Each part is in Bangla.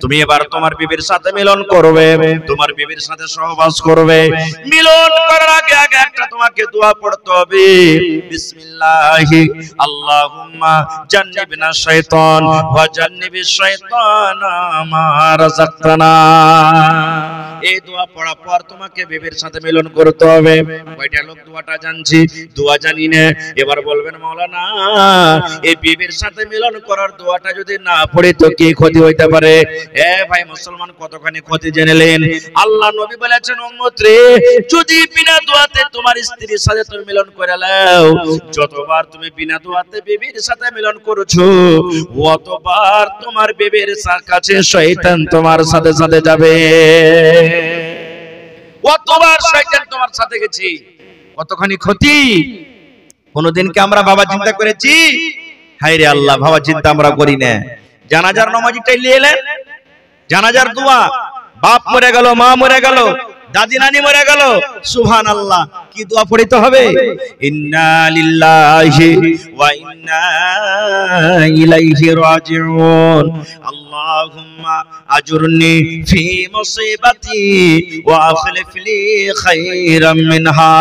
তুমি এবার তোমার বিবির সাথে মিলন করবে, তোমার বিবির সাথে সহবাস করবে। মিলন করার আগে আগে একটা তোমাকে দোয়া পড়তে হবে, বিসমিল্লাহি আল্লাহুম্মা জান্নিবনা শাইতান ওয়া জান্নিবিশ শাইতানা মা রাযাকতানা। এই দোয়া পড়ার পর তোমাকে বিবির সাথে মিলন করতে হবে। কয়টা লোক দোয়াটা জানছি, দোয়া জানি না। এবার বলবেন মাওলানা এই বিবির সাথে মিলন করার দোয়াটা যদি না পড়ি তো কি ক্ষতি হইতে পারে? এ ভাই মুসলমান, কতখানি ক্ষতি জেনেলেন? আল্লাহ নবী বলেছেন, উম্মত রে, যদি বিনা দোয়াতে তোমার স্ত্রীর সাথে তুমি মিলন করে নাও, যতবার তুমি বিনা দোয়াতে বিবির সাথে মিলন করেছো, অতবার তোমার বিবির কাছে শয়তান তোমার সাথে সাথে যাবে। কতবার শয়তান তোমার সাথে গেছে, কতখানি ক্ষতি। কোনদিন কি আমরা বাবা চিন্তা করেছি? হায় রে আল্লাহ, বাবা চিন্তা আমরা করি না। জানাজার নামাজটাই নিয়ে এলেন, জানাজার দোয়া, বাপ মরে গেল, মা মরে গেল, দাদি নানি মরে গেল, সুবহানাল্লাহ, কি দোয়া পড়তে হবে? ইন্না লিল্লাহি ওয়া ইন্না ইলাইহি রাজিউন, আল্লাহুম্মা আজুরনি ফি মুসিবাতি ওয়া আখলিফ লি খায়রাম মিনহা।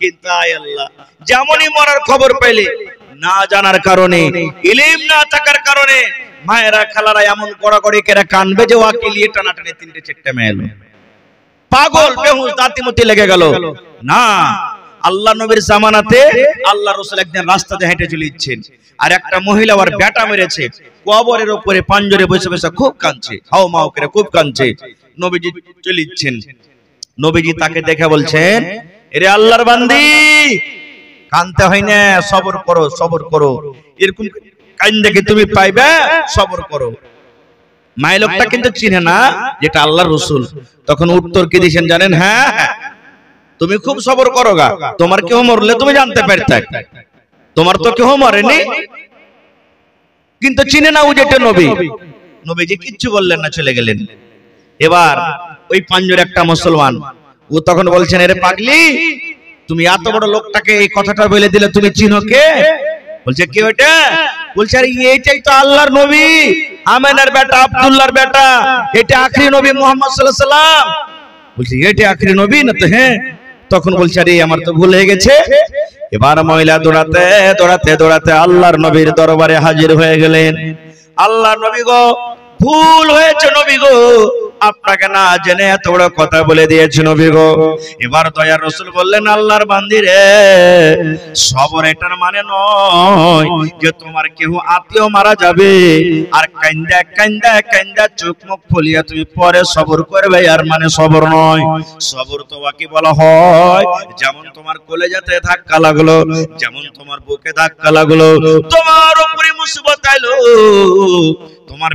কিন্তু আল্লাহ, যেমনই মরার খবর পেলে, না জানার কারণে, ইলম না থাকার কারণে মায়েরা খালারা এমন গড়াগড়ি করে কানবে যে ওয়াকিলিয়ে টানাটানি তিনটে চারটে মেয়ে পাগল বেহুশ দাঁতিমতি লেগে গেল। না, আল্লাহ নবীর জামানাতে আল্লাহ রাসূল একদিন রাস্তাতে হেঁটে চলেছেন, আর একটা মহিলা ওর বেটা মেরেছে, কবরের উপরে পাঞ্জরে বসে বসে খুব কাঁদছে, হাও মাও করে খুব কাঁদছে। নবীজি চলেছেন, নবীজি তাকে দেখে বলছেন, এরে আল্লাহর বান্দি, কাঁদতে হয় না, সবর করো, সবর করো, এরকম কান্দে কি তুমি পাইবে, সবর করো। মাই লোকটা কিন্তু চিনে না যেটা আল্লাহর রাসূল। তখন উত্তর কি দিয়েছেন জানেন? হ্যাঁ, তুমি খুব সবর করো গা, তোমার কেউ মরলে তুমি জানতে পারতে, তোমার তো কেউ মরেনি, কিন্তু চিনে না ও যেটা নবী। নবীজি কিচ্ছু বললেন না, চলে গেলেন। এবার ওই পাঞ্জরে একটা মুসলমান, ও তখন বলছেন, এরে পাগলি, তুমি এত বড় লোকটাকে এই কথাটা বলে দিলে, তুমি চিনো কে? বলছে, কে ওটা? বলছে, আরে এইটাই তো আল্লাহর নবী, আমেনার বেটা, আব্দুল্লাহর বেটা, এটা আখরি নবী মুহাম্মদ সাল্লাল্লাহু আলাইহি সাল্লাম। বলছে, এটা আখরি নবী না তো? হ্যাঁ। তখন বলছে, আরে আমার তো ভুল হয়ে গেছে। এবার মহিলা দৌড়াতে দৌড়াতে দৌড়াতে আল্লাহর নবীর দরবারে হাজির হয়ে গেলেন। আল্লাহর নবী গো, ভুল হয়েছে নবী গো, আপনাকে না জেনে এত বড় কথা বলে দিয়েছে নবী গো। এবার দয়ার রাসূল বললেন, আল্লাহর বান্দি রে, সবর এটার মানে নয় যে তোমার কেউ আত্মীয় মারা যাবে আর কান্দা কান্দা কান্দা চোখ মুখ ফুলিয়ে তুমি পরে সবর করবে, আর মানে সবর নয়। সবর তো বাকি বলা হয় যেমন তোমার কলেজাতে ধাক্কা লাগলো, যেমন তোমার বুকে ধাক্কা লাগলো, তোমার উপরে মুসিবত আইলো, তোমার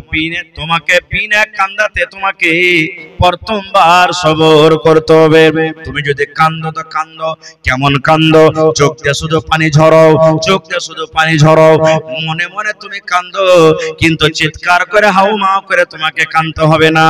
তোমাকে বিনা কান্দাতে তোমাকে প্রথমবার সবর করতে হবে। তুমি যদি কান্দো তো কান্দো, কেমন কান্দো? চোখ দিয়ে শুধু পানি ঝরাও, চোখ দিয়ে শুধু পানি ঝরাও, মনে মনে তুমি কান্দো, কিন্তু চিৎকার করে হাউ মাউ করে তোমাকে কান্দতে হবে না।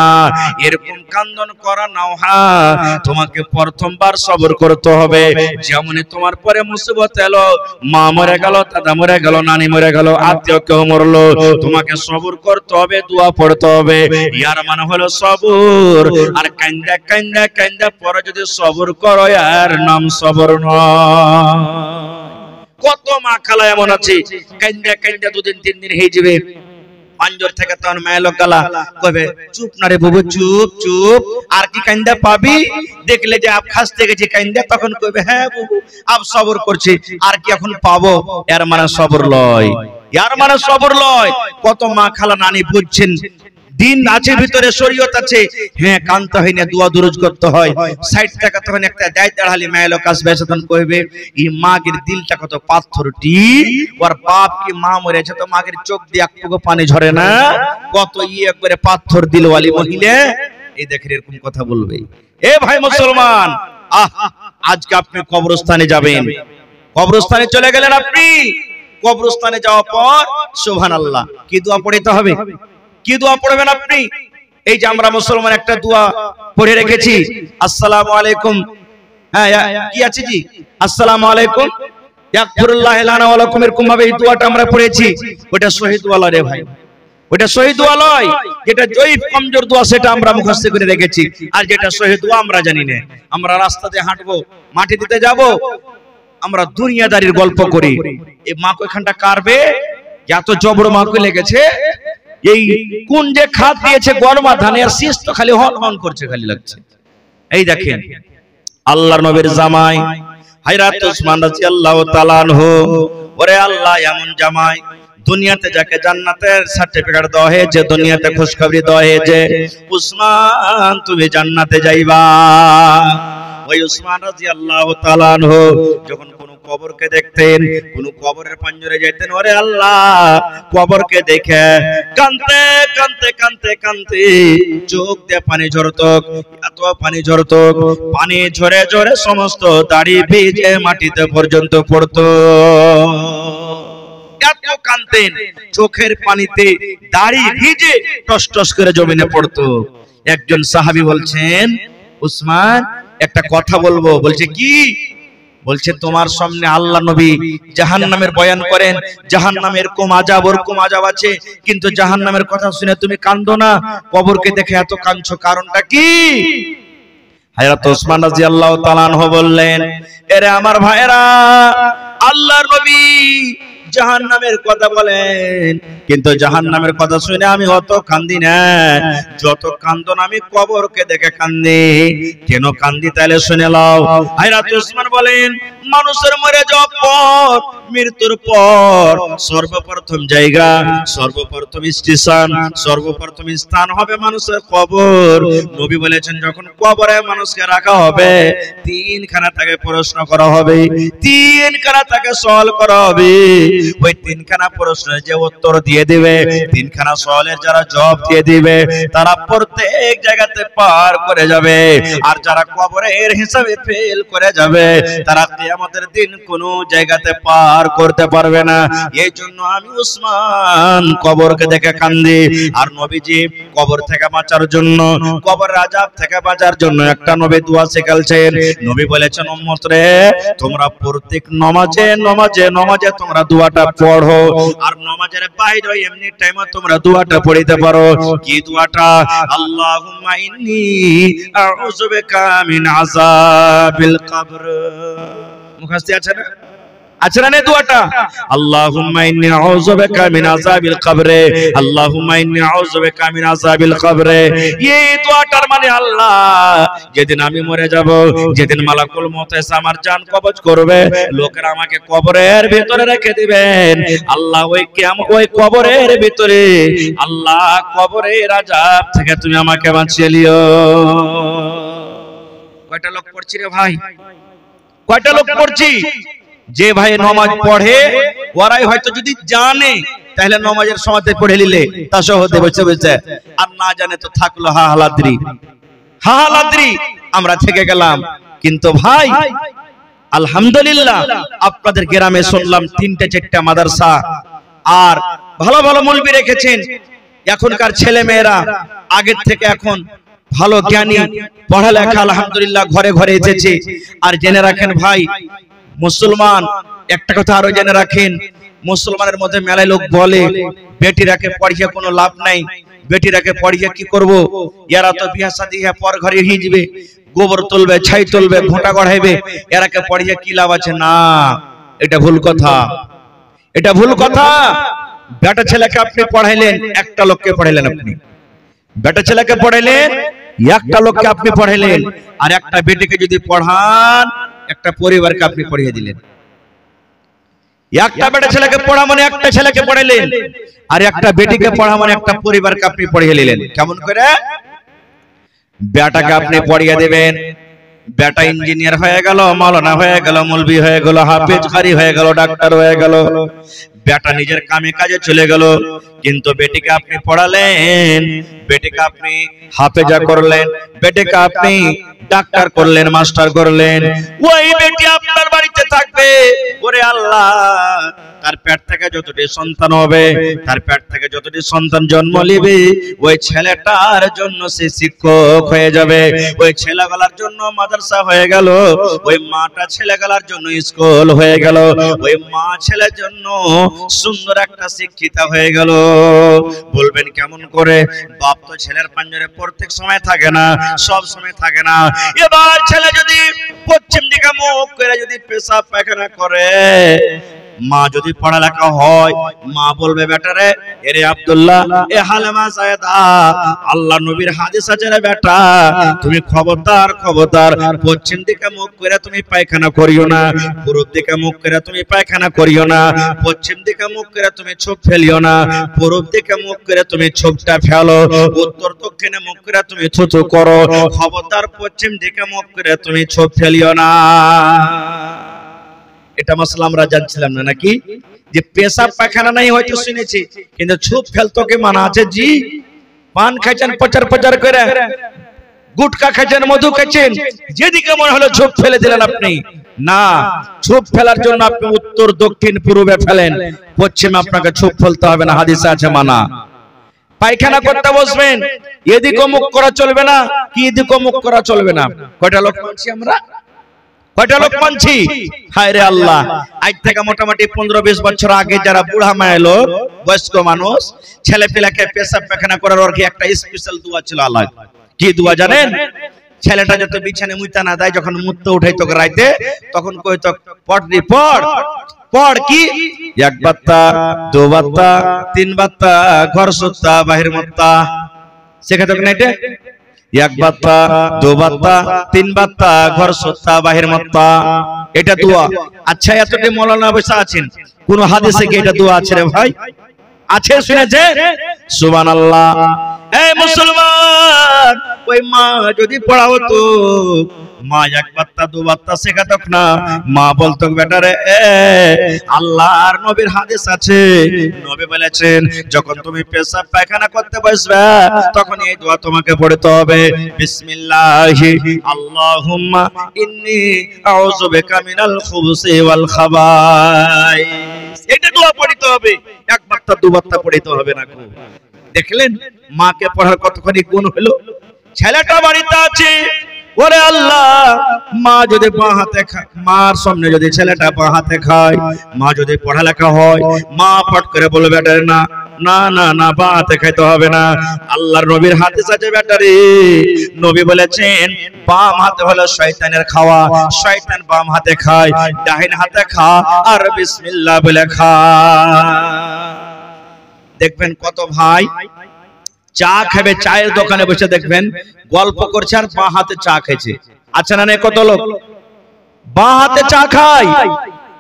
এরকম কান্দন করা নাও, হ্যাঁ, তোমাকে প্রথমবার সবর করতে হবে। যেমনই তোমার পরে মুসিবত এলো, মা মরে গেল, দাদা মরে গেল, নানি মরে গেল, আত্মীয় কেউ মরলো, তোমাকে সবর করতে হবে, দোয়া পড়তে হবে। ইয়ার মানে হলো সবর। আর কান্দা কান্দা কান্দা পরে যদি সবর করো, আর নাম সবর নয়। কত মা খালা এমন আছে, কান্দা কান্দা দুদিন তিন দিন হয়ে যাবে, পাঞ্জর থেকে তখন মায়ের লোক গালা কবে, চুপ না রে বাবু, চুপ চুপ, আর কি কান্দা পাবি? দেখলে যে আপ খাসতে গেছে কান্দা, তখন কবে, হ্যাঁ বাবু আপ সবর করছি, আর কি এখন পাবো? এর মানে সবর লয়, ইয়ার মানে সবর লয়। কত মা খালা নানি বুঝছেন, দিন আছে ভিতরে, শরীয়ত আছে, হ্যাঁ কানতে হয় না, দোয়া দুরুজ করতে হয়। 60 টাকা তখন একটা দায় দাঁড়ালি মায়ের লোক আসবে, তখন কইবে, এই মাগের দিলটা কত পাথরটি, ওর বাপ কি মা মরেছে তো মাগের চোখ দিয়ে এক টুকু পানি ঝরে না, কত ইয়ে করে পাথর দিলওয়ালি মহিলা, এই দেখেন এরকম কথা বলবে। এ ভাই মুসলমান, আজকে আপনি কবরস্থানে যাবেন, কবরস্থানে চলে গেলেন আপনি, কবরস্থানে যাওয়ার পর সুবহানাল্লাহ কি দোয়া পড়তে হবে? কি দোয়া পড়বেন আপনি? এই যে আমরা মুসলমান একটা দোয়া পড়ে রেখেছি, আসসালামু আলাইকুম, হ্যাঁ কি আছে জি, আসসালামু আলাইকুম ইয়াগফিরুল্লাহু লানা ওয়া লাকুম, এরকম ভাবে এই দোয়াটা আমরা পড়েছি। ওটা শহীদ ওয়ালা রে ভাই, ওটা সহি দোয়া নয়, যেটা জয়ীফ কমজোর দোয়া সেটা আমরা মুখস্থ করে রেখেছি, আর যেটা সহি দোয়া আমরা জানি না। আমরা রাস্তাতে হাঁটবো, মাটি দিতে যাব, আমরা দুনিয়াদারির গল্প করি, এই মাকে এখানটা কারবে, এত জবড় মাকে লেগেছে, এই কোন যে খাদ দিয়েছে গরমা ধানের শীষ তো খালি হন হন করছে, খালি লাগছে। এই দেখেন আল্লাহর নবীর জামাই হযরত উসমান রাদিয়াল্লাহু তাআলা আনহু, ওরে আল্লাহ এমন জামাই, দুনিয়াতে যাকে জান্নাতের সার্টিফিকেট দেওয়া হয়েছে, দুনিয়াতে খুশখবরি দেওয়া হয়েছে, উসমান তুমি জান্নাতে যাইবা। ওই উসমান রাদিয়াল্লাহু তাআলা আনহু যখন কোন কবরকে দেখতেন, কোন কবরের পাঞ্জরে যেতেন, ওরে আল্লাহ কবরকে দেখে কাঁদতে কাঁদতে কাঁদতে কাঁদতে চোখ দিয়ে পানি ঝরতো, এত পানি ঝরতো, পানি ঝরে ঝরে সমস্ত দাড়ি ভিজে মাটিতে পর্যন্ত পড়তো। এত কাঁদতেন, চোখের পানিতে দাড়ি ভিজে টস টস করে জমিনে পড়তো। একজন সাহাবী বলছেন, উসমান একটা কথা বলবো। বলছে কি? বলছে তোমার সামনে আল্লাহ নবী জাহান্নামের বয়ান করেন, জাহান্নামের এরকম আযাব ওরকম আযাব আছে, কিন্তু জাহান্নামের কথা শুনে তুমি কাঁদো না, কবরকে দেখে এত কাঁদছো, কারণটা কি? হযরত উসমান রাদিয়াল্লাহু তাআলা আনহু বললেন, এরে আমার ভাইরা, আল্লাহর নবী জাহান্নামের কথা বলেন, কিন্তু জাহান্নামের কথা শুনে আমি অত কান্দি না, যত কান্দন আমি কবরকে দেখে কান্দি। কেন কান্দি তাহলে শুনে নাও। হযরত উসমান বলেন, মানুষের মরে যাওয়ার পর, মৃত্যুর পর সর্বপ্রথম জায়গা, সর্বপ্রথম স্টেশন, সর্বপ্রথম স্থান হবে মানুষের কবর। নবী বলেছেন, যখন কবরে মানুষকে রাখা হবে, তিনখানা তাকে প্রশ্ন করা হবে, তিনখানা তাকে সওয়াল করা হবে। ওই তিনখানা প্রশ্নের যে উত্তর দিয়ে দিবে, তিনখানা সওয়ালের যারা জবাব দিয়ে দিবে, তারা প্রত্যেক জায়গাতে পার করে যাবে। আর যারা কবরের হিসাবে ফেল করে যাবে, তারা কিয়ামতের দিন কোন জায়গাতে পার করতে পারবে না। এই জন্য আমি উসমান কবরকে দেখে কান্দি। আর নবীজি কবর থেকে বাঁচার জন্য, কবরের আযাব থেকে বাঁচার জন্য একটা নবী দোয়া শেখালছেন। নবী বলেছেন, উম্মত রে, তোমরা প্রত্যেক নমাজে নমাজে নমাজে তোমরা দোয়াটা পড়ো, আর নমাজের বাইরে এমনি টাইমে তোমরা দোয়াটা পড়িতে পারো। কি দোয়াটা? আল্লাহুম্মা ইন্নী আউযু বিকা মিন আযাবিল কবর। মুখস্থ আছে না? আছে না দোয়াটা? আল্লাহুম্মা ইন্নী আউযু বিকা মিন আযাবিল কবরে, আল্লাহুম্মা ইন্নী আউযু বিকা মিন আযাবিল কবরে। এই দোয়াটার মানে আল্লাহ, যেদিন আমি মরে যাব, যেদিন মালাকুল মউত এসে আমার জান কবজ করবে, লোকেরা আমাকে কবরের ভিতরে রেখে দিবেন, আল্লাহ ওই কবরের ভিতরে, আল্লাহ কবরের আযাব থেকে তুমি আমাকে বাঁচিয়ে লিও। কয়টা লোক পড়ছি রে ভাই? কয়টা লোক পড়ছি? যে ভাই নামাজ পড়ে, ওরাই হয়তো যদি জানে তাহলে নামাজের সময়তে পড়ে নিলে তাশাহুদে বসে বসে, আর না জানে তো থাকলো হাহালাদ্রি, হাহালাদ্রি, আমরা থেকে গেলাম। কিন্তু ভাই আলহামদুলিল্লাহ, আপনাদের গ্রামে শুনলাম 3-4টা মাদ্রাসা, আর ভালো ভালো মুলবি রেখেছেন। এখনকার ছেলে মেয়েরা আগের থেকে এখন ভালো জ্ঞানী, পড়ালেখা আলহামদুলিল্লাহ ঘরে ঘরে এসেছে। আর জেনে রাখেন ভাই, মুসলমান একটা কথা আরো জেনে রাখেন, মুসলমানের মধ্যে মেলায় লোক বলে বেটিরাকে পড়িয়ে কোনো লাভ নাই, বেটিরাকে পড়িয়ে কি করব, এরা তো বিয়া শাদী পর ঘরে হিজবে, গোবর তুলবে, ছাই তুলবে, ঘোঁটা গড়াইবে, এরাকে পড়িয়ে কি লাভ আছে? না, এটা ভুল কথা, এটা ভুল কথা। বেটা ছেলেকে আপনি পড়াইলেন, একটা লোককে পড়াইলেন, আপনি বেটা ছেলেকে পড়াইলেন, একটা লোককে আপনি পড়াইলেন, আর একটা বেটিকে যদি পড়ান, একটা পরিবারকে আপনি পড়িয়ে দিলেন। একটা বেটা ছেলেকে পড়া মানে একটা ছেলেকে পড়াইলেন, আর একটা বেটিকে পড়া মানে একটা পরিবারকে আপনি পড়িয়ে নিলেন। কেমন করে? বেটাকে আপনি পড়িয়ে দেবেন, বেটা ইঞ্জিনিয়ার হয়ে গেল, মাওলানা হয়ে গেল, মৌলভী হয়ে গেল, হাফেজ কারি হয়ে গেল, ডাক্তার হয়ে গেল, বেটা নিজের কামে কাজে চলে গেল। কিন্তু বেটিকে আপনি পড়ালেন, বেটিকে আপনি হাফেজা করলেন, বেটিকে আপনি ডাক্তার করলেন, মাস্টার করলেন, ওই বেটি আপনার বাড়িতে থাকবে। ওরে আল্লাহ, তার পেট থেকে যতটি সন্তান হবে, তার পেট থেকে যতটি সন্তান জন্ম নেবে, ওই ছেলেটার জন্য সে শিক্ষক হয়ে যাবে, ওই ছেলেগুলার জন্য মাদ্রাসা হয়ে গেল, ওই মাটা ছেলেগুলার জন্য স্কুল হয়ে গেল, ওই মা ছেলের জন্য সুন্দর একটা শিক্ষিতা হয়ে গেল। বলবেন কেমন করে? বাপ তো ছেলের পাঞ্জরে প্রত্যেক সময় থাকে না, সব সময় থাকে না। এবার ছেলে যদি পশ্চিম দিকে মুখ করে যদি পেশাব পায়খানা করে, মা যদি পড়ালেখা হয়, মা বলবে বেটারে, এরে আব্দুল্লাহ, এ হালেমা সায়েদা, আল্লাহ নবীর হাদিস আছে রে বেটা, তুমি খবরদার খবরদার পশ্চিম দিকে মুখ করে তুমি পায়খানা করিও না, পূর্ব দিকে মুখ করে তুমি পায়খানা করিও না, পশ্চিম দিকে মুখ করে তুমি ছোপ ফেলিও না, পূর্ব দিকে মুখ করে তুমি ছোপটা ফেলো, উত্তর দক্ষিণে মুখ করে তুমি থুতু করো, খবরদার পশ্চিম দিকে মুখ করে তুমি ছোপ ফেলিও না। এটা মাসলা আমরা জানছিলাম না নাকি? যে পেশাব পায়খানা নাই হয়তো শুনেছি, কিন্তু ছোপ ফেলতো কি মানা আছে? জি। পান খাইছেন প্রচার প্রচার করে, গুটকা খাইছেন, মধু খাইছেন, যেদিকে মনে হলো ছোপ ফেলে দিলেন আপনি। না, ছোপ ফেলার জন্য আপনি উত্তর দক্ষিণ পূর্বে ফেলেন, পশ্চিমে আপনাকে ছোপ ফেলতে হবে না, হাদিসে আছে মানা। পায়খানা করতে বসবেন, এদিকে মুখ করা চলবে না, কি এদিকে মুখ করা চলবে না। কয়টা লোক মানছি আমরা? কয়টা লোক মানছি? হায় রে আল্লাহ, আজ থেকে মোটামুটি 15-20 বছর আগে যারা বুড়া মায়ের লোক, বয়স্ক মানুষ, ছেলে পেলাকে পেশাব পায়খানা করার ওর কি একটা স্পেশাল দোয়া ছিল আলাদা। কি দোয়া জানেন? ছেলেটা যত বিছানে মুইতা না দেয়, যখন মুততে উঠাইতো রাইতে, তখন কইতো পড়রি পড় পড়, কি এক বাত্তা, দু বাত্তা, তিন বাত্তা, ঘর সুত্তা, বাহির মুত্তা। শেখাতো না এটা? এক বাত্তা, দু বাত্তা, তিন বাত্তা, ঘর সুত্তা, বাহির মুত্তা, এটা দোয়া। আচ্ছা, এতটি মৌলানা বসে আছেন, কোন হাদিসে কি এটা দোয়া আছে রে ভাই? আছে, শুনেছে? সুবহানাল্লাহ। এই মুসলমান, ওই মা যদি পড়া হতো, মা এক বাত্তা দু বাত্তা শেখাতো না, মা বলতো বেটারে, আল্লাহর নবীর হাদিস আছে, নবী বলেছেন যখন তুমি পেশাব পায়খানা করতে বসবে, তখন এই দোয়া তোমাকে পড়তে হবে, বিসমিল্লাহি আল্লাহুম্মা ইন্নী আউযু বিকা মিনাল খুবুসি ওয়াল খাবাইস। এটা দোয়া পড়তে হবে, এক বাত্তা দু বাত্তা পড়তে হবে না। দেখলেন মাকে পড়ার কতখানি গুণ হলো। ছেলেটা বাড়িতে আছে, ওরে আল্লাহ, মা যদি বাঁ হাতে খায়, মার সামনে যদি ছেলেটা বাঁ হাতে খায়, মা যদি পড়ালেখা হয়, মা পট করে বলবে বেটারে, না না না না, বাঁ হাতে খাইতে হবে না, আল্লাহর নবীর হাদিস আছে বেটারে, নবী বলেছেন বাম হাতে হলো শয়তানের খাওয়া, শয়তান বাম হাতে খায়, ডাহিন হাতে খা আর বিসমিল্লাহ বলে খা। দেখবেন কত ভাই চা খাবে, চায়ের দোকানে বসে দেখবেন গল্প করছে আর বাঁ হাতে চা খেয়েছে। আচ্ছা না, কত লোক বাঁ হাতে চা খায়।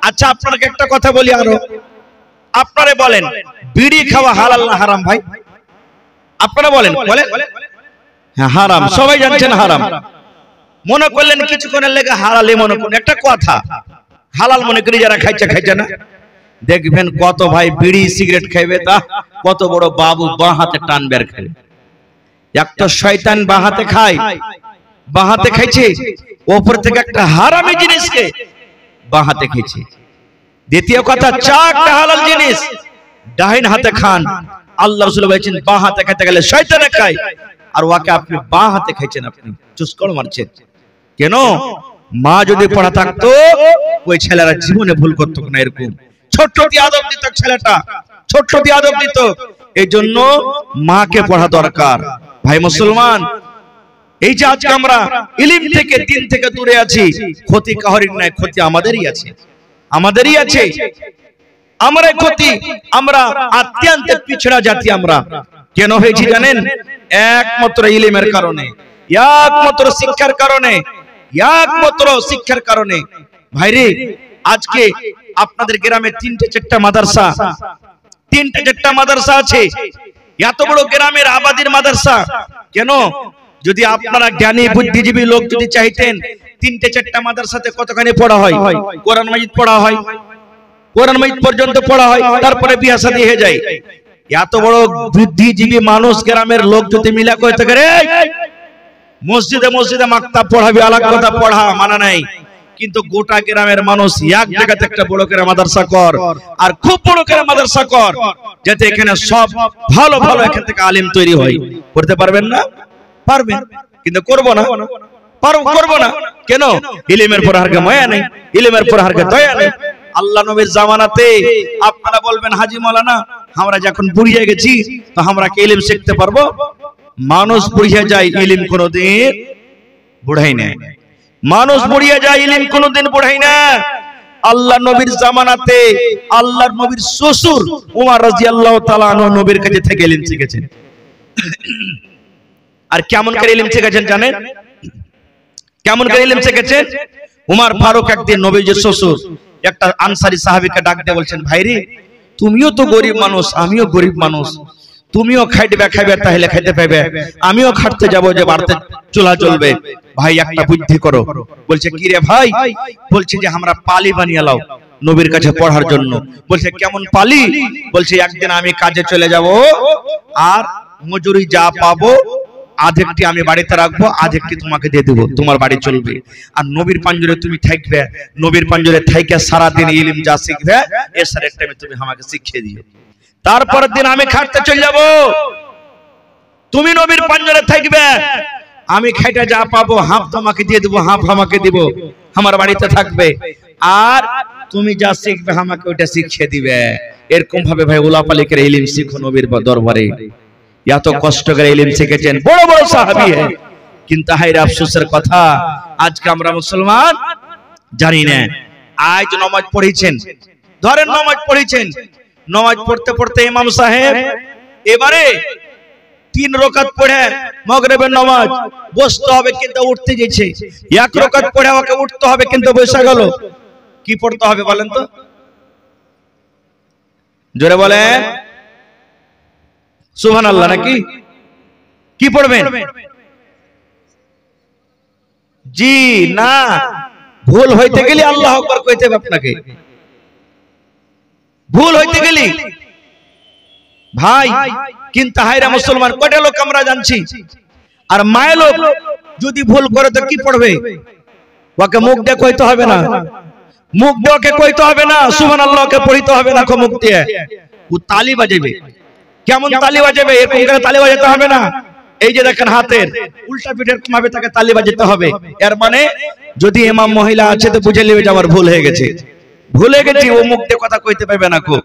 আচ্ছা, আপনাকে একটা কথা বলি আরো, আপনারা বলেন বিড়ি খাওয়া হালাল না হারাম? ভাই আপনারা বলেন। বলেন হ্যাঁ হারাম, সবাই জানছেন হারাম। মনে করলেন কিছুক্ষণের লেগে হালালে মনে করুন, একটা কথা, হালাল মনে করি যারা খাইছে খাইছে না। দেখবেন কত ভাই বিড়ি সিগারেট খাইবে, তা কত বড় বাবু বাঁ হাতে টানবে আর খাবে। একটা শয়তান বাঁ হাতে খায়, বাঁ হাতে খাইছে, ওপর থেকে একটা হারামি জিনিসকে বাঁ হাতে খেয়েছে। দ্বিতীয় কথা, চা একটা হালাল জিনিস, ডাহিন হাতে খান। আল্লাহ রাসূল বলেছেন বাঁ হাতে খেতে গেলে শয়তানে খায়, আর ওকে আপনি বাঁ হাতে খাইছেন, আপনি চুস্কড় মারছেন কেন? মা যদি পড়া থাকতো, ওই ছেলেরা জীবনে ভুল করতো না। এরকম ছোট্ট দিয়ে আদব দিত ছেলেটা, ছোট্ট দিয়ে আদব দিত। এই জন্য মাকে পড়া দরকার। ভাই মুসলমান, এই যে আজকে আমরা ইলম থেকে দিন থেকে দূরে আছি, ক্ষতি কাহরির নাই, ক্ষতি আমাদেরই আছে, আমাদেরই আছে। আমরাই ক্ষতি, আমরা অত্যন্ত পিছড়া জাতি। আমরা কেন হয়েছি জানেন? একমাত্র ইলমের কারণে, একমাত্র শিক্ষার কারণে, একমাত্র শিক্ষার কারণে। ভাইরে, আজকে আপনাদের গ্রামে 3-4টা মাদ্রাসা, 3-4টা মাদ্রাসা আছে। এত বড় গ্রামের আবাদির মাদ্রাসা কেন? যদি আপনারা জ্ঞানী বুদ্ধিজীবী লোক যদি চাইতেন, 3-4টা মাদ্রাসাতে কতখানি পড়া হয়? কোরআন মাজিদ পড়া হয়, কোরআন মাজিদ পর্যন্ত পড়া হয়, তারপরে বিয়া শাদী হয়ে যায়। এত বড় বুদ্ধিজীবী মানুষ গ্রামের লোক যদি মিলা করে থাকে, মসজিদে মসজিদে মাকতাব পড়াবি, আলাদা কথা, পড়া মানা নাই, কিন্তু গোটা গ্রামের মানুষ এক জায়গাতে একটা বড় করে মাদ্রাসা কর, আর খুব বড় করে মাদ্রাসা কর, যাতে এখানে সব ভালো ভালো এখান থেকে আলেম তৈরি হয়। করতে পারবেন না? পারবেন, কিন্তু করব না, করব না কেন? ইলমের পর হারকে মায়া নেই, ইলমের পর হারকে দয়া নেই। আল্লাহ নবীর জামানাতে আপনারা বলবেন হাজি মাওলানা, আমরা যখন বুড়িয়ে গেছি তো আমরা কি ইলম শিখতে পারবো? মানুষ বুড়িয়ে যায়, ইলম কোনোদিন বুড়াই না। মানুষ বুড়িয়ে যায়, ইলম কোনোদিন বুড়াই না। আল্লাহ নবীর জামানাতে আল্লাহর নবীর শ্বশুর উমর রাদিয়াল্লাহু তাআলা আনহু নবীর কাছে থেকে ইলম শিখেছেন। আর কেমন করে ইলম শিখেছেন জানেন? কেমন করে ইলম শিখেছেন? উমর ফারুক একদিন নবীজির শ্বশুর একটা আনসারী সাহাবীকে ডাক দিয়ে বলছেন, ভাইরে তুমিও তো গরিব মানুষ, আমিও গরিব মানুষ, তুমিও খাইবে খাইবে তাহলে খাইতে পাইবে, আমিও খাটতে যাব যে বাড়তে চুলা জ্বলবে, ভাই একটা বুদ্ধি করো। বলছে কি রে ভাই? বলছে যে আমরা পালি বানিয়ে লাও নবীর কাছে পড়ার জন্য। বলছে কেমন পালি? বলছে একদিন আমি কাজে চলে যাব, আর মজুরি যা পাবো আধেকটি আমি বাড়িতে রাখবো, আধেকটি তোমাকে দিয়ে দেবো, তোমার বাড়ি চলবে। আর নবীর পাঞ্জরে তুমি থাকবে, নবীর পাঞ্জরে থাইকে সারাদিন ইলম যা শিখবে এসারের টাইমে তুমি আমাকে শিখিয়ে দিও। তারপরের দিন আমি খাটতে চলে যাব, তুমি নবীর পাঞ্জরে থাকবে, আমি খাইটা যা পাবো হাফ তোমাকে দিয়ে দেবো, হাফ আমাকে দিব, আমার বাড়িতে থাকবে, আর তুমি যা শিখবে আমাকে ওইটা শিখিয়ে দিবে। এরকম ভাবে ভাই উলাপালি করে ইলম শিখো নবীর দরবারে। এত কষ্ট করে ইলম শিখেছেন বড় বড় সাহাবী, কিন্তু হায়রে আফসোসের কথা আজকে আমরা মুসলমান জানি না। আজ নামাজ পড়েছেন, ধরেন নামাজ পড়েছেন, নামাজ পড়তে পড়তে ইমাম সাহেব এবারে 3 রাকাত পড়ে মাগরিবের নামাজ বসতে হবে কিন্তু উঠতে যাচ্ছে, 1 রাকাত পড়ে ওকে উঠতে হবে কিন্তু বসে গেল, কি পড়তে হবে বলেন তো? জোরে বলেন সুবহানাল্লাহ নাকি? কি পড়বেন? জি না, ভুল হইতে গেলে আল্লাহু আকবার কইতে হবে আপনাকে। ভুল হইতে গেলে ভাই, কিন্তু হায়রা মুসলমান কয়টা লোক আমরা জানছি, আর মায়ের লোক যদি ভুল করে তো কি পড়বে? ওকে মুখ দিয়ে কইতে হবে না, মুখ দিয়ে ওকে কইতে হবে না সুবহানাল্লাহ, ওকে পড়িতে হবে না মুখ দিয়ে, ও তালি বাজাবে। কেমন তালি বাজাবে? এরকম করে তালি বাজাতে হবে না, এই যে দেখেন হাতের উল্টা পিঠের ভাবে তাকে তালি বাজাতে হবে। এর মানে যদি ইমাম মহিলা আছে তো বুঝে নেবে যে আমার ভুল হয়ে গেছে, ভুলে গেছি, ও মুখ দিয়ে কথা কইতে পারবে না কো।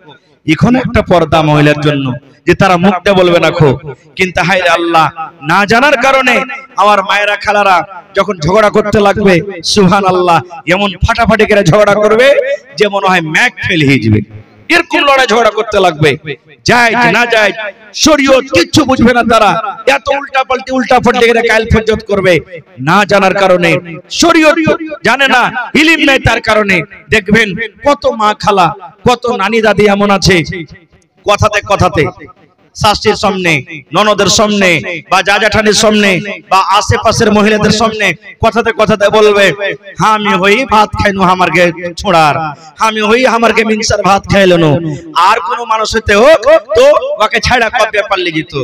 এখন একটা পর্দা মহিলার জন্য যে তারা মুখ দিয়ে বলবে না কো, কিন্তু হায়রে আল্লাহ না জানার কারণে আমার মায়েরা খালারা যখন ঝগড়া করতে লাগবে সুবহানাল্লাহ এমন ফাটাফাটি করে ঝগড়া করবে যে মনে হয় ম্যাক ফেল হয়ে যাবে, এরকম লড়াই ঝগড়া করতে লাগবে। জায়েজ না জায়েজ শরীয়ত কিচ্ছু বুঝবে না তারা, এত উল্টা পাল্টি করে কাল ফজত করবে না জানার কারণে, শরীয়ত জানে না, ইলম নাই তার কারণে। দেখবেন কত মা খালা কত নানি দাদি এমন আছে কথাতে কথাতে শাশুড়ির সামনে, ননদের সামনে বা জাজাঠানির সামনে বা আশেপাশের মহিলাদের সামনে কথাতে কথাতে বলবে, আমি হই ভাত খাইনো আমার গে ছোড়ার, আমি হই আমার গে মিনসার ভাত খাইলো। আর কোন মানুষ হইতে হোক তো ওকে ছাড়া কবে পারলে যেত,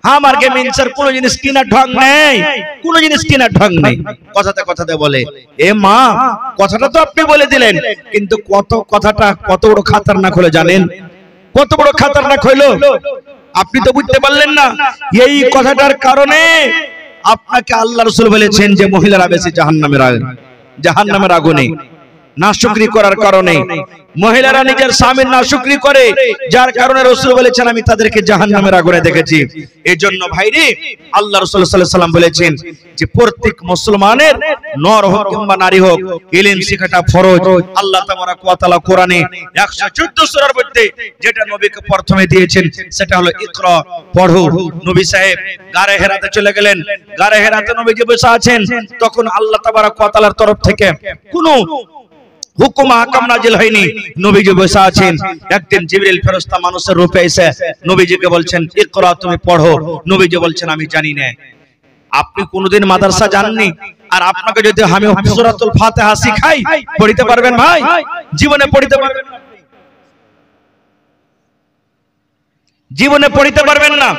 আমার গে মিনসার কোন জিনিস কিনা ঢং নেই, কোন জিনিস কিনা ঢং নেই, কথাতে কথাতে বলে। এ মা কথাটা তো আপনি বলে দিলেন, কিন্তু কথাটা কত বড় খাতারনাক হলো জানেন? কত বড় খাতারনাক হইলো আপনি তো বুঝতে পারলেন না। এই কথাটার কারণে আপনাকে আল্লাহ রাসূল বলেছেন যে মহিলারা বেশি জাহান্নামের আগুনে নাশুকরি করার কারণে, মহিলারা নিজের স্বামীর নাশুকরি করে, যার কারণে রাসূল বলেছেন আমি তাদেরকে জাহান্নামের আগুনে দেখেছি। এজন্য ভাইরে আল্লাহ রাসূল সাল্লাল্লাহু আলাইহি ওয়াসাল্লাম বলেছেন যে প্রত্যেক মুসলমানের নর হোক কিংবা নারী হোক ইলম শেখাটা ফরজ। আল্লাহ তাবারাক ওয়া তাআলা কোরআনে 114 সূরার মধ্যে যেটা নবীকে প্রথমে দিয়েছেন সেটা হলো ইকরা, পড়ো। নবী সাহেব গারে হেরাতে চলে গেলেন, গারে হেরাতে নবীজি বসে আছেন, তখন আল্লাহ তাবারাক ওয়া তাআলার তরফ থেকে কোনো হুকুম আহকাম নাজিল হয়নি, নবীজি বসে আছেন। একদিন জিবরিল ফেরেশতা মানুষের রূপে এসে নবীজিকে বলছেন ইকরা, তুমি পড়ো। নবীজি বলছেন আমি জানি না। আপনি কোনদিন মাদ্রাসা যাননি, আর আপনাকে যদি আমি সূরাতুল ফাতিহা শিখাই পড়তে পারবেন ভাই? জীবনে পড়তে পারবেন না, জীবনে পড়তে পারবেন না।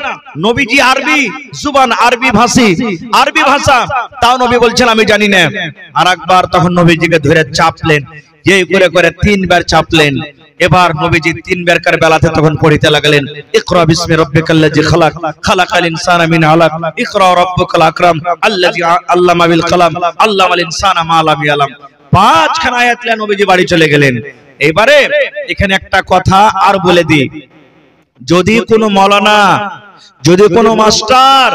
নবীজি আরবি জুবান, আরবি ভাষী, আরবি ভাষা, তাও নবী বলছেন আমি জানি না। আর একবার তখন নবীজিকে ধরে চাপলেন, এই করে করে 3 বার চাপলেন। এবার নবীজি 3 বার কার বেলাতে তখন পড়তে লাগলেন ইকরা বিসমি রাব্বিকাল্লাযী খালাক, খালাকাল ইনসানা মিন আলাক, ইকরা রাব্বুকাল আকরাম আল্লাযী আল্লামা বিল কলম, আল্লামাল ইনসানা মা লাম ইয়ালাম। 5 খানা আয়াত নিয়ে নবীজি বাড়ি চলে গেলেন। এবারে এখানে একটা কথা আর বলে দিই, যদি কোনো মৌলানা, যদি কোনো মাস্টার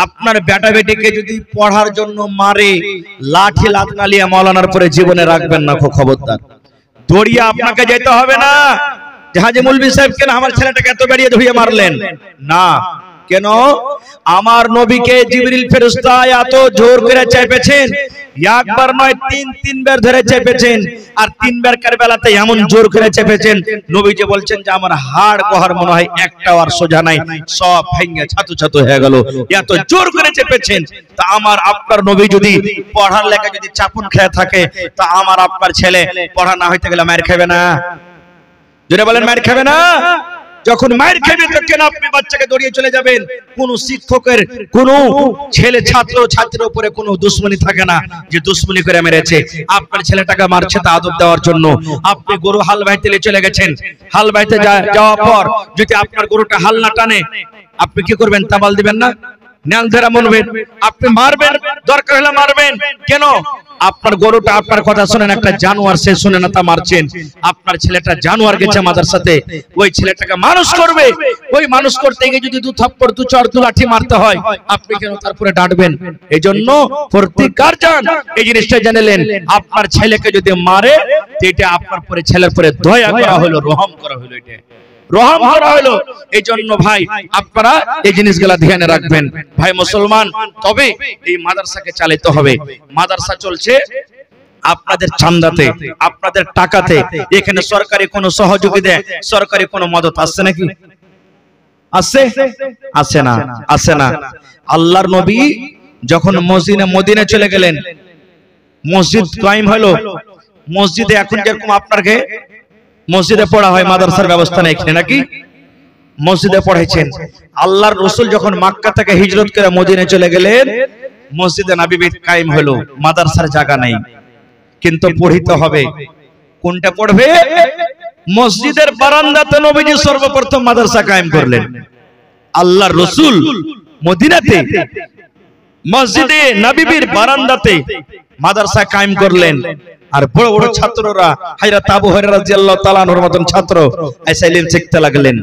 আপনার বেটা বেটিকে যদি পড়ার জন্য মারে, লাঠি লাতনালিয়া মৌলানার পরে জীবনে রাখবেন না, খবরদার। দৌড়িয়ে আপনাকে যেতে হবে না যে হাজী মৌলভী সাহেব কেন আমার ছেলেটাকে এত বেরিয়ে ধরিয়ে মারলেন, না। কেন? আমার নবীকে জিবরিল ফেরেশতা এত জোর করে চেপেছেন, একবার নয় তিনবার ধরে চেপেছেন, আর তিনবার কারবালাতে এমন জোর করে চেপেছেন, নবীজি বলছেন যে আমার হাড় গহর মনে হয় একটাও আর সোজা নাই, সব ভেঙে ছাতু ছাতু হয়ে গেল, এত জোর করে চেপেছেন। তা আমার আপনার নবী যদি পড়ার লেখা যদি চাপুন খেয়ে থাকে, তা আমার আপনার ছেলে পড়া না হইতে গেলে মার খাবে না? জোরে বলেন, মার খাবে না? যখন মায়ের খাবে তো কেন আপনি বাচ্চাকে দৌড়িয়ে চলে যাবেন? কোন শিক্ষকের কোন ছেলে ছাত্র ছাত্রীর উপরে কোনো দুশ্মনী থাকে না যে দুশ্মনী করে মেরেছে। আপনার ছেলেটাকে মারছে তা আদব দেওয়ার জন্য। আপনি গরু হাল বাইতে চলে গেছেন, হাল বাইতে যাওয়ার পর যদি আপনার গরুটা হাল না টানে, আপনি কি করবেন? তাবাল দিবেন না, ন্যাল ধরা মনবেন, আপনি মারবেন, দরকার হলে মারবেন। কেন? আপনার গরুটা আপনার কথা শুনেন, একটা জানোয়ার, সে শুনে না তা মারছেন। আপনার ছেলেটা জানোয়ার গেছে মাদ্রাসাতে, ওই ছেলেটাকে মানুষ করবে, ওই মানুষ করতে গিয়ে যদি দু থাপ্পড় দু চড় দু লাঠি মারতে হয়, আপনি কেন তারপরে ডাঁটবেন? এই জন্য প্রতি গার্জিয়ান এই জিনিসটা জানেলেন, আপনার ছেলেকে যদি মারে, এটা আপনার পরে ছেলের পরে দয়া করা হলো, রহম করা হলো, এটা রহম করা হলো। এই জন্য ভাই আপনারা এই জিনিসগুলা ধ্যানে রাখবেন ভাই মুসলমান। তবে এই মাদ্রাসাকে চালাতে হবে। মাদ্রাসা চলছে আপনাদের চান্দাতে, আপনাদের টাকাতে। এখানে সরকারি কোনো সহযোগিতা, সরকারি কোনো মদত আসছে নাকি? আসছে? আসে না, আসে না। আল্লাহর নবী যখন মদিনা চলে গেলেন, মসজিদ কায়েম হলো। মসজিদে এখন যেরকম আপনাকে মসজিদে পড়া হয়, মাদ্রাসার ব্যবস্থা নেই এখানে নাকি? মসজিদে পড়াইছেন। আল্লাহর রাসূল যখন মক্কা থেকে হিজরত করে মদিনায় চলে গেলেন, মসজিদে নববী কায়েম হলো, মাদ্রাসার জায়গা নাই, কিন্তু পড়িতে হবে। কোনটা পড়বে? মসজিদের বারান্দাতে নবীজি সর্বপ্রথম মাদ্রাসা কায়েম করলেন। আল্লাহর রাসূল মদিনাতে মসজিদে নববীর বারান্দাতে মাদ্রাসা কায়েম করলেন। আর বড় বড় ছাত্ররা, হযরত আবু হুরায়রা রাদিয়াল্লাহু তাআলা আনহুর মতন ছাত্র এসে ইলম শিখতে লাগলেন।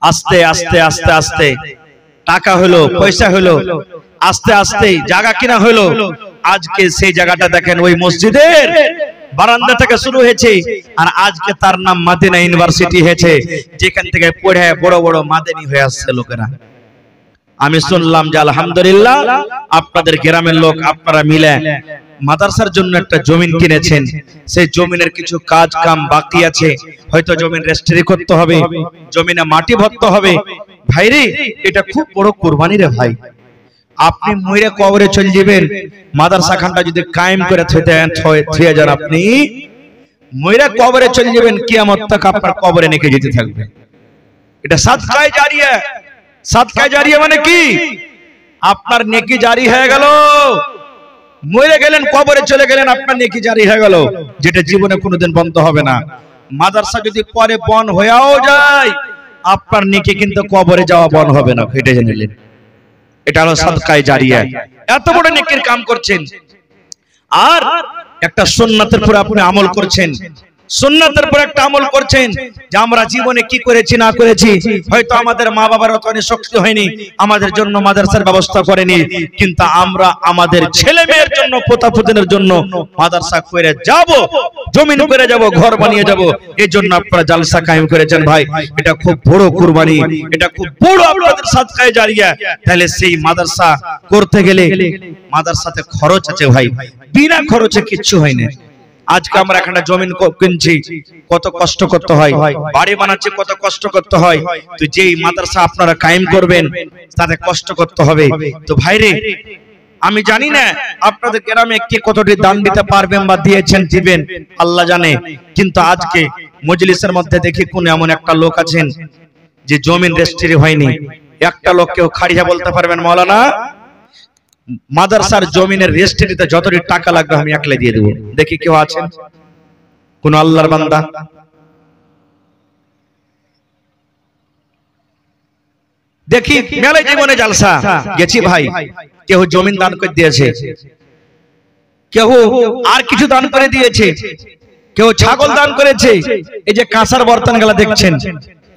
আস্তে আস্তে আস্তে আস্তে টাকা হলো, পয়সা হলো, আস্তে আস্তে জায়গা কিনা হলো। আজকে সেই জায়গাটা দেখেন, ওই মসজিদের বারান্দা থেকে শুরু হয়েছে, আর আজকে তার নাম মদিনা ইউনিভার্সিটি হয়েছে, যেখান থেকে পড়ে বড় বড় মাদানী হয়ে আসছে লোকেরা। আমি শুনলাম যে আলহামদুলিল্লাহ আপনাদের গ্রামের লোক আপনারা মিলে মাদ্রাসার জন্য একটা জমিন কিনেছেন। সেই জমিনের কিছু কাজ কাম বাকি আছে, হয়তো জমিন রেজিস্ট্রি করতে হবে, জমিনে মাটি ভরতে হবে। ভাইরে, এটা খুব বড় কুরবানি রে ভাই। আপনি মইরে কবরে চলে যাবেন, মাদ্রাসা খানটা যদি কায়েম করে থুয়ে যান, আপনি মইরে কবরে চলে যাবেন, কিয়ামত তক আপনার কবরে নেকে যেতে থাকবে। এটা সাদকায়ে জারিয়া। সাদকায়ে জারিয়া মানে কি? আপনার নেকি জারি হয়ে গেল। মরে গেলেন, কবরে চলে গেলেন, আপনার নেকি জারি হয়ে গেল, যেটা জীবনে কোনোদিন বন্ধ হবে না। মাদ্রাসা যদি পরে বন হয়েও যায়, আপনার নেকি কিন্তু কবরে যাওয়া বন হবে না, এটা জানেন। এটা হলো সাদকায়ে জারিয়া। এত বড় নেকির কাম করছেন, আর একটা সুন্নাতের উপর আপনি আমল করছেন। সুন্নাতের উপর একটা আমল করছেন যে আমরা জীবনে কি করেছি না করেছি, হয়তো আমাদের মা বাবার অতখানি শক্তি হয়নি, আমাদের জন্য মাদ্রাসার ব্যবস্থা করেনি, কিন্তু আমরা আমাদের ছেলে মেয়ের জন্য, পোতাপুতিনের জন্য মাদ্রাসা করে যাব, জমিন করে যাব, ঘর বানিয়ে যাব। এই জন্য আপনারা জালসা কায়েম করেছেন ভাই। এটা খুব বড় কুরবানি, এটা খুব বড় আপনাদের সাদকায়ে জারিয়া। তাহলে সেই মাদ্রাসা করতে গেলে মাদ্রাসাতে খরচ আছে ভাই, বিনা খরচে কিচ্ছু হয় না। আজকে আমরা এখানে জমিন কিনছি, কত কষ্ট করতে হয়, বাড়ি বানাচ্ছি, কত কষ্ট করতে হয়। তো যেই মাদ্রাসা আপনারা কায়েম করবেন, তাতে কষ্ট করতে হবে। তো ভাইরে, আমি জানি না আপনাদের গ্রামে কে কতটি দান দিতে পারবেন বা দিয়েছেন, দিবেন, আল্লাহ জানে। কিন্তু আজকে মজলিসের মধ্যে দেখি কোন এমন একটা লোক আছেন যে জমিন রেজিস্ট্রি হয়নি। একটা লোক কেউ খাড়িয়া বলতে পারবেন, মাওলানা মাদ্রাসার জমিনের রেজিস্ট্রিতে যতটি টাকা লাগবে আমি একলাই দিয়ে দেব? দেখি কেউ আছেন? কোন আল্লাহর বান্দা? দেখি মেলায় জীবনে জালসা গেছি ভাই, কেউ জমিন দান করে দিয়েছে, কেউ আর কিছু দান করে দিয়েছে, কেউ ছাগল দান করেছে। এই যে কাঁসার বর্তন গুলা দেখছেন,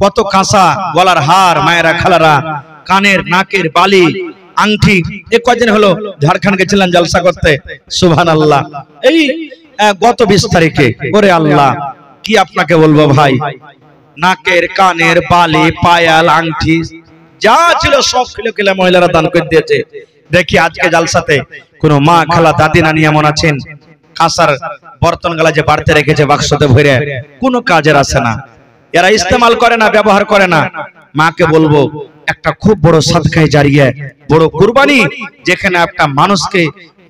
কত কাঁসা, গলার হার, মায়েরা খালারা, কানের নাকের বালি, আংটি। এই কয়দিন হলো ঝাড়খণ্ড গেছিলাম জলসা করতে, সুবহানাল্লাহ। এই গত 20 তারিখে, ওরে আল্লাহ কি আপনাকে বলবো ভাই, নাকের কানের বালি, পায়াল, আংটি যা ছিল সব কিলো কিলো মহিলারা দান করে দিয়েছে। দেখি আজকে জালসাতে কোন মা, খালা, দাদি, নানি এমন আছেন কাঁসার বর্তন গালা যে বাড়তে রেখেছে বাক্সতে ভরে, কোনো কাজের আসে না, এরা ইস্তেমাল করে না, ব্যবহার করে না। মাকে বলবো একটা খুব বড় সাদকায়ে জারিয়া, বড় কুরবানি, যেখানে একটা মানুষকে,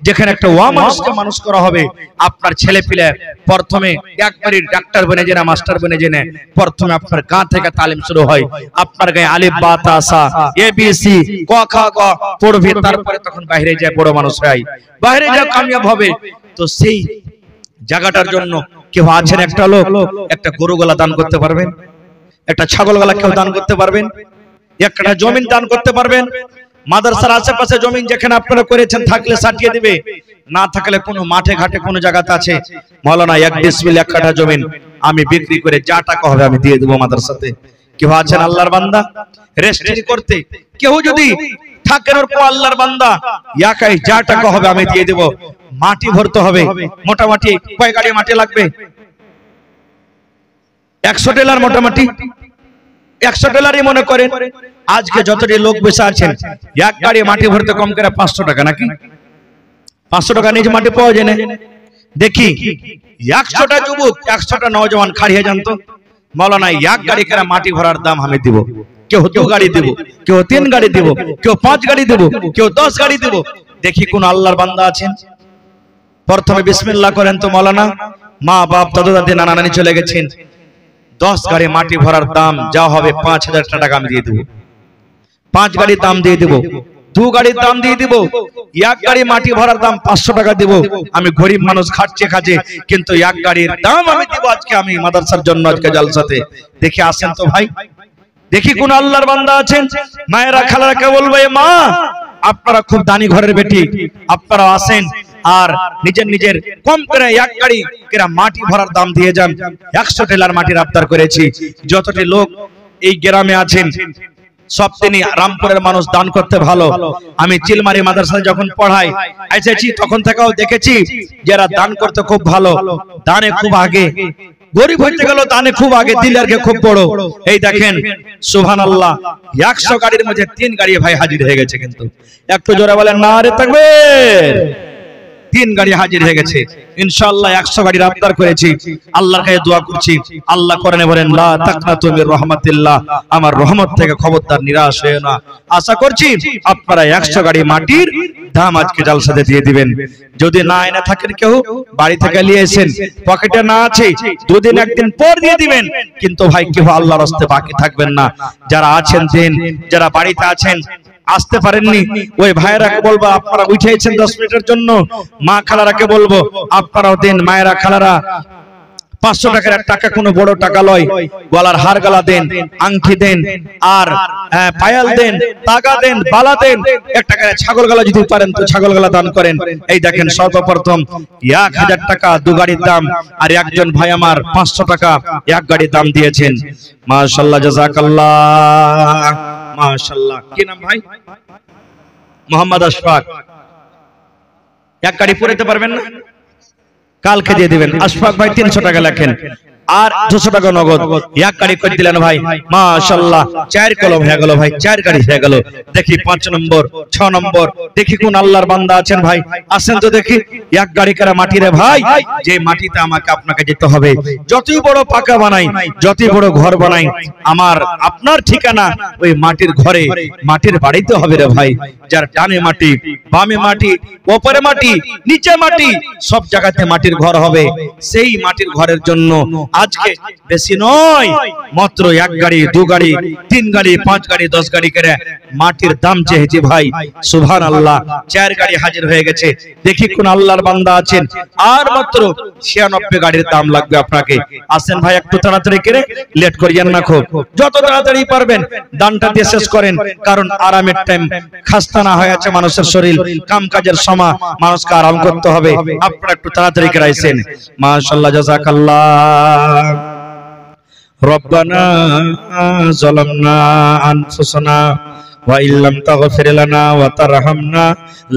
যেখানে একটা ওয়া মানুষকে মানুষ করা হবে। আপনার ছেলে পিলে প্রথমে একবারই ডাক্তার বনে যায় না, মাস্টার বনে যায় না, প্রথমে আপনার গা থেকে তালিম শুরু হয়। আপনার গায়ে আলিফ বা তা সা এবিসি ক খ গ পড়বে, তারপরে তখন বাইরে যায় বড় মানুষ হয়, বাইরে যায় কামিয়াব হবে। তো সেই জায়গাটার জন্য কেউ আছেন একটা লোক একটা গরু গলা দান করতে পারবেন, একটা ছাগল গলা কেউ দান করতে পারবেন, একটা জমিন দান করতে পারবেন। মাদ্রাসার আশেপাশে জমিন যেখানে আপনারা করেছেন থাকলে সাটিয়ে দিবে, না থাকলে কোনো মাঠে ঘাটে কোনো জায়গাতে আছে, মাওলানা এক ডিসমিল এক কাঠা জমিন আমি বিক্রি করে যা টাকা হবে আমি দিয়ে দেবো মাদ্রাসাতে। কেউ আছেন আল্লাহর বান্দা রেজিস্ট্রি করতে, কেউ যদি থাকেন ওর পর আল্লাহর বান্দা একাই যা টাকা হবে আমি দিয়ে দেবো। মাটি ভরতে হবে, মোটামুটি কয় গাড়ি মাটি লাগবে? 100 টেলার, মোটামুটি 100 টেলারই মনে করেন। আজকে যতটি লোক বসে আছেন এক গাড়ি মাটি ভরতে কম করে 500 টাকা, নাকি 500 টাকা নিচে মাটি পাওয়া যায় না। দেখি 100টা যুবক, 100টা নওজওয়ান খাড়িয়ে যান তো, মাওলানা এক গাড়ি করে মাটি ভরার দাম আমি দিব। কেউ 2 গাড়ি দিব, কেউ 3 গাড়ি দিব, কেউ 5 গাড়ি দিব, কেউ 10 গাড়ি দিব। দেখি কোন আল্লাহর বান্দা আছেন। প্রথমে বিসমিল্লাহ করেন তো মাওলানা। মা বাপ দাদা দাদি নানা নানি চলে গেছেন, 10 গাড়ি মাটি ভরার দাম যা হবে 5000 টাকা আমি দিয়ে দেবো। 5 গাড়ির দাম দিয়ে দেবো, 2 গাড়ির দাম দিয়ে দিব, এক গাড়ি মাটি ভরার দাম 500 টাকা দিব। আমি গরিব মানুষ, খাচ্ছে খাচ্ছে, কিন্তু এক গাড়ির দাম আমি দিব আজকে আমি মাদ্রাসার জন্য, আজকে জালসাতে। দেখি আসেন তো ভাই, দেখি কোন আল্লাহর বান্দা আছেন। মায়েরা খালারা কে বলবে, মা আপনারা খুব দানি ঘরের বেটি, আপনারা আসেন আর নিজের নিজের কম করে এক গাড়ি কেরা মাটি ভরার দাম দিয়ে যান। 100 টেলার মাটির আবদার করেছি। যতটি লোক এই গ্রামে আছেন সব তিনি রামপুরের মানুষ, দান করতে ভালো। আমি চিলমারি মাদ্রাসায় যখন পড়াই এসেছি তখন থেকেও দেখেছি যারা দান করতে খুব ভালো, দানে খুব আগে, গরিব হইতে গেল দানে খুব আগে, দিলের কে খুব বড়। এই দেখেন সুবহানাল্লাহ, 100 গাড়ির মধ্যে 3 গাড়ি ভাই হাজির হয়ে গেছে। কিন্তু একটু জোরে বলেন নারে তাকবীর। 3 গাড়ি হাজির হয়ে গেছে। ইনশাআল্লাহ 100 গাড়ির আবদার করেছি। আল্লাহর কাছে দোয়া করছি, আল্লাহ করেন বলেন লা তাকনাতু মির রাহমাতিল্লাহ, আমার রহমত থেকে খবরদার নিরাশ হয়ে না। আশা করছি আপনারা 100 গাড়ি মাটির দাম আজকে জালসাতে দিয়ে দিবেন। যদি না এনে থাকেন কেউ বাড়ি থেকে নিয়ে এসেন, পকেটে না আছে 2 দিন 1 দিন পর দিয়ে দিবেন, কিন্তু ভাই কেউ আল্লাহর রাস্তে বাকি থাকবেন না। যারা আছেন দিন, যারা বাড়িতে আছেন আসতে পারেননি ওই ভাইরাকে বলবো আপনারা উঠেছেন 10 মিনিটের জন্য, মা খালারাকে বলবো আপনারাও দেন। মায়েরা খালারা 500 টাকার টাকা কোনো বড় টাকা লয়, গলার হার গলা দেন, আংটি দেন, আর পায়াল দেন, টাকা দেন, বালা দেন। 1 টাকা ছাগল গলা যদি পারেন তো ছাগল গলা দান করেন। এই দেখেন সর্বপ্রথম 1000 টাকা 2 গাড়ির দাম, আর একজন ভাই আমার 500 টাকা 1 গাড়ির দাম দিয়েছেন। মাশাআল্লাহ, জাযাকাল্লাহ, মাশাআল্লাহ। কি নাম ভাই? মোহাম্মদ আশফাক। 1 গাড়ি পড়তে পারবেন না? কালকে দিয়ে দিবেন। আশফাক ভাই 300 টাকা লেখেন, আর 200 টাকা নগদ। 1 গাড়ি করে দিলেন ভাই, মাশাআল্লাহ। 4 কলম হয়ে গেল ভাই, 4 গাড়ি হয়ে গেল। দেখি 5 নম্বর, 6 নম্বর, দেখি কোন আল্লাহর বান্দা আছেন ভাই, আসেন তো দেখি। 1 গাড়ি করে মাটি রে ভাই, যে মাটিতে আমাকে আপনাকে যেতে হবে। যতই বড় পাকা বানাই, যতই বড় ঘর বানাই, আমার আপনার ঠিকানা ওই মাটির ঘরে, মাটির বাড়িতে হবে রে ভাই। যার ডানে মাটি, বামে মাটি, উপরে মাটি, নিচে মাটি, সব জায়গাতে মাটির ঘর হবে। সেই মাটির ঘরের জন্য আজকে বেশি নয়, মাত্র 1 গাড়ি, 2 গাড়ি, 3 গাড়ি, 5 গাড়ি, 10 গাড়ি করে মাটির দাম চেয়েছি ভাই। সুবহানাল্লাহ, 4 গাড়ি হাজির হয়ে গেছে। দেখি কোন আল্লাহর বান্দা আছেন। আর মাত্র 96 গাড়ির দাম লাগবে আপনাকে। আসেন ভাই, একটু তাড়াতাড়ি করে, লেট করিয়েন না, খুব যত তাড়াতাড়ি পারবেন দানটা দিয়ে শেষ করেন, কারণ আরামের টাইম, খাস্তা না হয়ে আছে মানুষের শরীর, কাম কাজের সময়, মানুষকে আরাম করতে হবে। আপনারা একটু তাড়াতাড়ি করে আইছেন। মাশাআল্লাহ, জাযাকাল্লাহ। রব্বানা যালামনা আনফুসানা ওয়া ইল্লাম তাগফির লানা ওয়া তারহামনা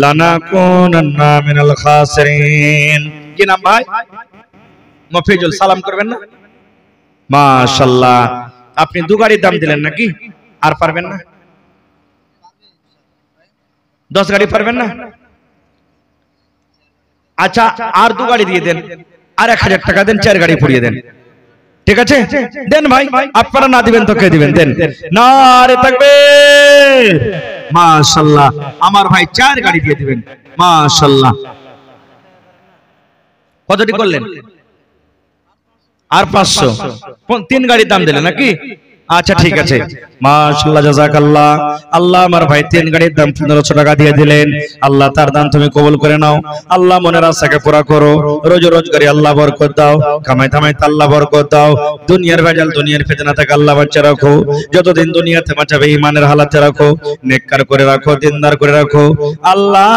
লানাকুনান্না মিনাল খাসিরিন। কি নাম ভাই? মফিজুল। সালাম করবেন না? মাশাআল্লাহ। আপনি দু গাড়ির দাম দিলেন নাকি? আর পারবেন না? 10 গাড়ি পারবেন না? আচ্ছা, আর দু গাড়ি দিয়ে দেন, আর 1000 টাকা দেন, 4 গাড়ি পুড়িয়ে দেন। ঠিক আছে, দেন ভাই। আপনারা না দিবেন তো কে দিবেন? দেন। নারে তাকবীর। মাশাআল্লাহ, আমার ভাই 4 গাড়ি দিয়ে দিবেন। মাশাআল্লাহ। কতটি করলেন? আর 500। 3 গাড়ির দাম দিলেন নাকি? আচ্ছা ঠিক আছে, মাশাআল্লাহ, জাযাকাল্লাহ। আল্লাহ আমার ভাই 3 গাড়ির দাম 1500 টাকা দিয়ে দিলেন। আল্লাহ তার দান তুমি কবুল করে নাও। আল্লাহ মনের আশাকে পুরা করো। রোজ রোজগারি আল্লাহ বরকত দাও, কামাই ধামাইতে আল্লাহ বরকত দাও। দুনিয়ার ভেজাল, দুনিয়ার ফিতনা থেকে আল্লাহ বাঁচিয়ে রাখো। যতদিন দুনিয়াতে বাঁচাবে ঈমানের হালাতে রাখো, নেককার করে রাখো, দিনদার করে রাখো। আল্লাহ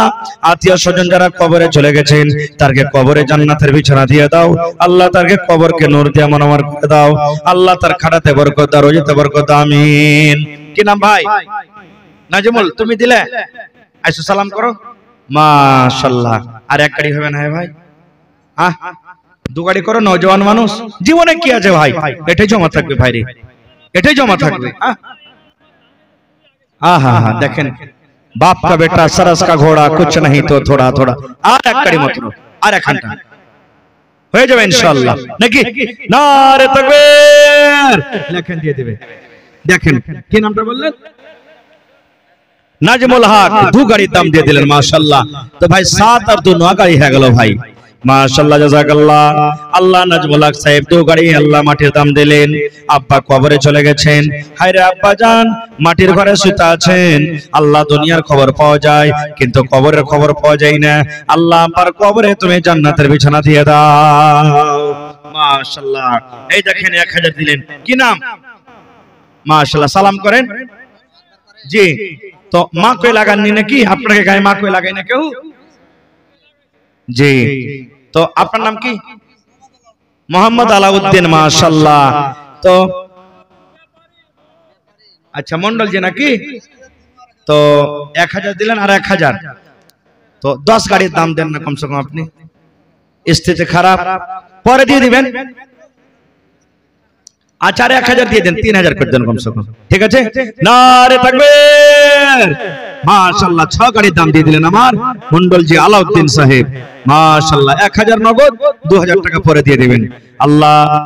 আত্মীয় স্বজন যারা কবরে চলে গেছেন, তারকে কবরে জান্নাতের বিছানা দিয়ে দাও। আল্লাহ তারকে কবরকে নূর দিয়ে মনোমর করে দাও। আল্লাহ তার খাটাতে বরকত দাও, রোজিতে বরকত। আমিন। কি নাম ভাই? নাজিমুল। তুমি দিলে? আইসো সালাম করো। মাশাআল্লাহ। আর 1 গাড়ি হবে না ভাই? 2 গাড়ি করো। নওজোয়ান মানুষ, জীবনে কি আছে ভাই? এটাই জমা থাকবে ভাই রে, এটাই জমা থাকবে। देखें बाप का बेटा सरस का घोड़ा कुछ नहीं तो थोड़ा थोड़ा আর এক কাড়ি মাত্র আর এক ঘন্টা হয়ে যাবে ইনশাআল্লাহ নাকি নারে তাকবীর লেখেন দিয়ে দিবে দেখেন কি নামটা বললেন নাজমুল হক দু গাড়ি দাম দিয়ে দিলেন মাশাআল্লাহ তো ভাই 7 আর 2 9 গাড়ি হয়ে গেল ভাই माशाल्लाह জাযাকাল্লাহ আল্লাহ নাজমুল হক সাহেব দু গাড়ি আল্লাহ মাটির দাম দিলেন আব্বা কবরে চলে গেছেন হায়রে আব্বা জান মাটির ঘরে শুতে আছেন আল্লাহ দুনিয়ার খবর পাওয়া যায় কিন্তু কবরের খবর পাওয়া যায় না আল্লাহ আব্বার কবরে তুমি জান্নাতের বিছানা দিয়ে দাও মাশাআল্লাহ এই দেখেন 1000 দিলেন কি নাম মাশাআল্লাহ সালাম করেন জি তো মা কই লাগাননি নাকি আপনাকে গায়ে মা কই লাগাই না কেউ जी तो आपका नाम की मोहम्मद अलाउद्दीन माशाल्लाह तो अच्छा मंडल जी ना की तो 1000 दिलेन और 1000 तो 10 गाड़ी दाम देन ना कम से कम अपनी स्थिति खराब पर दिए दिबेन आचार 1000 दिए देन 3000 कर देन कम से कम ठीक है नारे तकबीर माशाल्लाह 6 गाड़ी दाम দিয়ে দিলেন আমার মন্ডল জি আলাউদ্দিন সাহেব মাশাআল্লাহ 1000 নগদ 2000 টাকা পরে দিয়ে দিবেন আল্লাহ